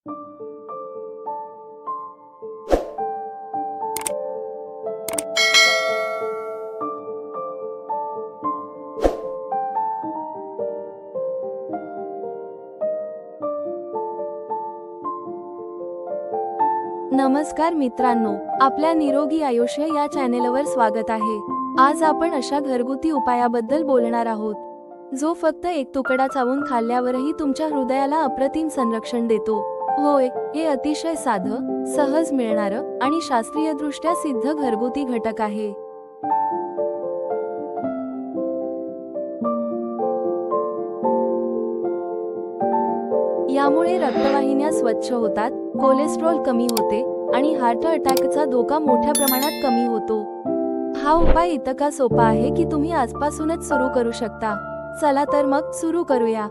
नमस्कार मित्रांनो, आपल्या निरोगी आयुष्य या चॅनेलवर स्वागत आहे। आज आपण अशा घरगुती उपायाबद्दल बोलणार आहोत जो फक्त एक तुकडा चावून खाल्ल्यावरही तुमच्या हृदयाला अप्रतिम संरक्षण देतो। होय, हे अतिशय साधं, सहज मिळणारं आणि शास्त्रीयदृष्ट्या सिद्ध घरगुती घटक आहे। यामुळे रक्तवाहिन्या स्वच्छ होतात, कोलेस्ट्रॉल कमी होते आणि हार्ट अटॅकचा धोका मोठ्या प्रमाणात कमी होतो। हा उपाय इतका सोपा आहे की तुम्ही आजपासूनच सुरू करू शकता। चला तर मग सुरू करूया।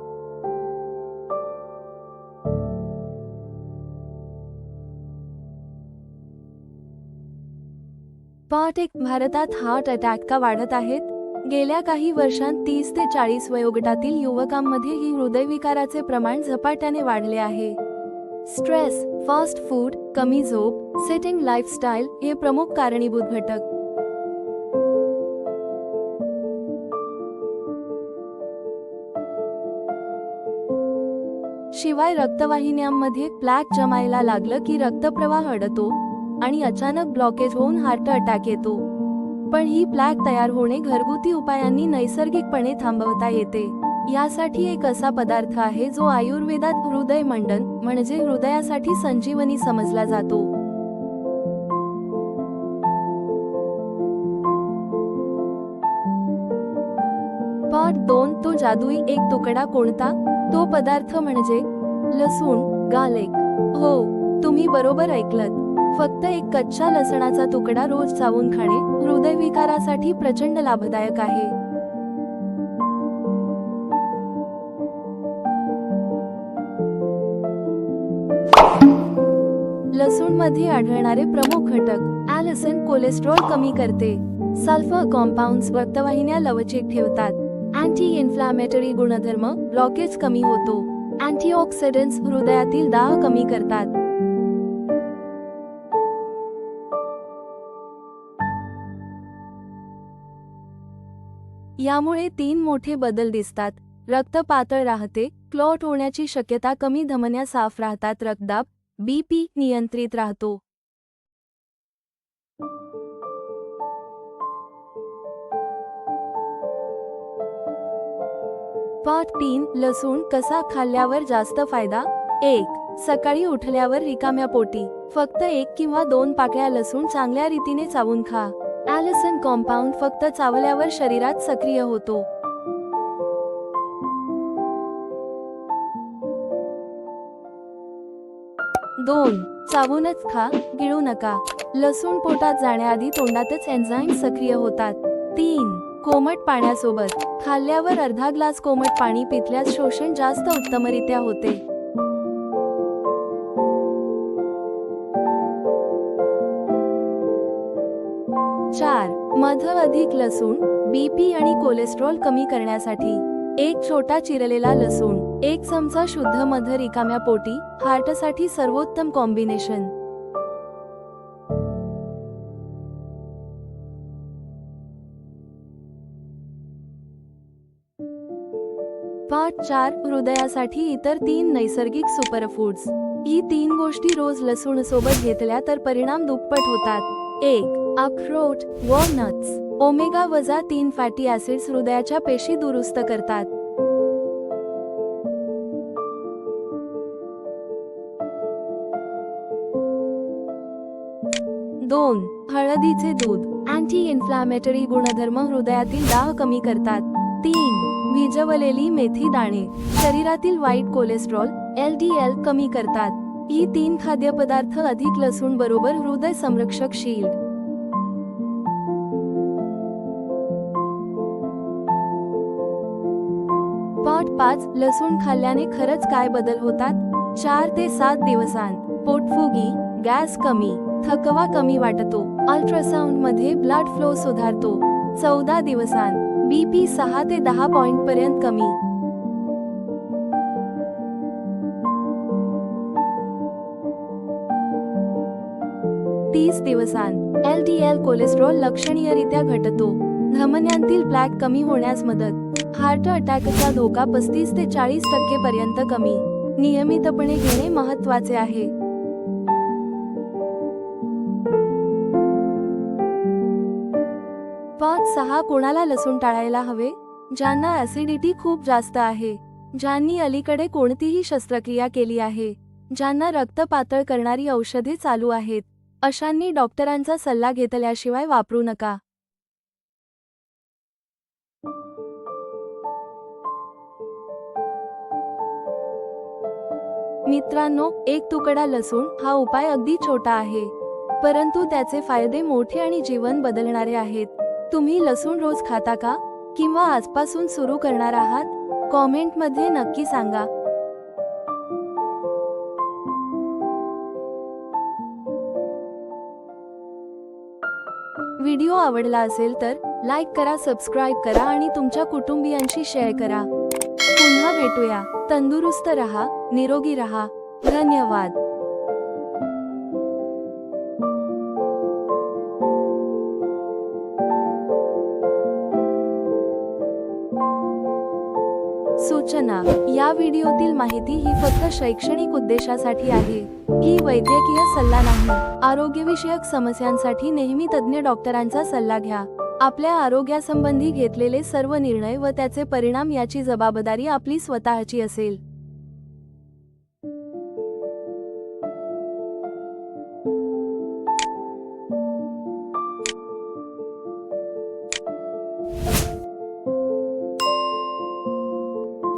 पार्ट 1, भारतात हार्ट अटॅक का वाढत आहेत? गेल्या काही वर्षांत 30 ते 40 वयोगटातील युवकांमध्ये ही हृदयविकाराचे प्रमाण झपाट्याने वाढले आहे। स्ट्रेस, फास्ट फूड, कमी झोप, सिटिंग लाईफस्टाईल हे प्रमुख कारणीभूत घटक। शिवाय रक्तवाहिन्यांमध्ये प्लॅक जमायला लागलं की रक्तप्रवाह अडतो आणि अचानक ब्लॉकेज होऊन हार्ट अटॅक येतो। पण ही प्लॅक तयार होणे घरगुती उपायांनी नैसर्गिकपणे थांबवता येते। यासाठी एक असा पदार्थ आहे जो आयुर्वेदात हृदय मंडन म्हणजे हृदयासाठी संजीवनी समजला जातो। पार्ट 2, तो जादुई एक तुकडा कोणता? तो पदार्थ म्हणजे लसूण, गार्लिक। हो, तुम्ही बरोबर ऐकलत। फक्त एक कच्च्या लसणाचा तुकडा रोज चावून खाणे हृदयविकारासाठी प्रचंड लाभदायक आहे। लसूणमध्ये आढळणारे प्रमुख घटक। ॲलिसिन कोलेस्ट्रॉल कमी करते। सल्फर कंपाऊंड्स रक्तवाहिन्या लवचिक ठेवतात। अँटी इन्फ्लॅमेटरी गुणधर्म, ब्लॉकेज कमी होतो। अँटीऑक्सिडंट्स हृदयातील दाह कमी करतात। यामुळे 3 मोठे बदल दिसतात। रक्त पातळ राहते, क्लॉट होण्याची शक्यता कमी, धमन्या साफ राहतात, रक्तदाब, बीपी नियंत्रित राहतो। पार्ट 3, लसूण कसा खाल्ल्यावर जास्त फायदा? 1. सकाळी उठल्यावर रिकाम्या पोटी फक्त 1 किंवा 2 पाकळ्या लसूण चांगल्या रीतीने चावून खा। ॲलिसिन कंपाऊंड फक्त चावल्यावर शरीरात सक्रिय होतो। 2. चावूनच खा, गिळू नका। लसूण पोटात जाण्याआधी तोंडातच एन्झाईम सक्रिय होतात। 3. कोमट पाण्यासोबत खाल्ल्यावर अर्धा ग्लास कोमट पाणी पिल्यास शोषण जास्त उत्तमरित्या होते। 4. मध अधिक लसूण, बीपी आणि कोलेस्ट्रॉल कमी करण्यासाठी। 1 छोटा चिरलेला लसूण, 1 चमचा शुद्ध मध रिकाम्या पोटी, हार्टसाठी सर्वोत्तम कॉम्बिनेशन। पार्ट 4, हृदयासाठी इतर 3 नैसर्गिक सुपरफूड्स। ही 3 गोष्टी रोज लसूण सोबत घेतल्या तर परिणाम दुप्पट होतात। 1. अक्रोड, वॉलनट्स, ओमेगा-3 फॅटी ॲसिड्स हृदयाच्या पेशी दुरुस्त करतात। 2. हळदीचे दूध, अँटी इन्फ्लॅमेटरी गुणधर्म हृदयातील दाह कमी करतात। 3. भिजवलेली मेथी दाणे, शरीरातील वाईट कोलेस्ट्रॉल LDL कमी करतात। ही 3 खाद्यपदार्थ अधिक लसूण बरोबर हृदय संरक्षक शील्ड। पार्ट 5, लसूण खाल्ल्याने खरंच काय बदल होतात? 4 ते 7 दिवसांत पोटफुगी, गॅस कमी, थकवा कमी वाटतो, अल्ट्रासाउंड मध्ये ब्लड फ्लो सुधारतो। 14 दिवसांत बीपी 6 ते 10 पॉइंट पर्यंत कमी। 30 दिवसांत LDL कोलेस्ट्रॉल लक्षणीयरित्या घटतो. धमन्यांतील प्लॅक कमी होण्यास मदत. हार्ट अटॅकचा धोका 35 ते 40% पर्यंत कमी. नियमितपणे घेणे महत्त्वाचे आहे. 5-6 कोणाला लसूण टाळायला हवे? ज्यांना ऍसिडिटी खूप जास्त आहे, ज्यांनी अलीकडे कोणतीही शस्त्रक्रिया केली आहे, ज्यांना रक्त पातळ करणारी औषधे चालू आहेत, अशांनी डॉक्टरांचा सल्ला घेतल्याशिवाय वापरू नका. मित्रांनो, एक तुकडा लसूण हा उपाय अगदी छोटा आहे, परंतु त्याचे फायदे मोठे आणि जीवन बदलणारे आहेत. तुम्ही लसूण रोज खाता का? किंवा आजपासून सुरू करणार आहात? कॉमेंटमध्ये नक्की सांगा. व्हिडिओ आवडला असेल तर लाईक करा, सबस्क्राईब करा आणि तुमच्या कुटुंबियांशी शेअर करा. पुन्हा भेटूया. तंदुरुस्त रहा, निरोगी रहा. धन्यवाद. सूचना: या व्हिडिओतील माहिती ही फक्त शैक्षणिक उद्देशासाठी आहे. ही वैद्यकीय सल्ला नाही. आरोग्यविषयक समस्यांसाठी नेहमी तज्ञ डॉक्टरांचा सल्ला घ्या. आपल्या आरोग्यासंबंधी घेतलेले सर्व निर्णय व त्याचे परिणाम याची जबाबदारी आपली स्वतःची असेल.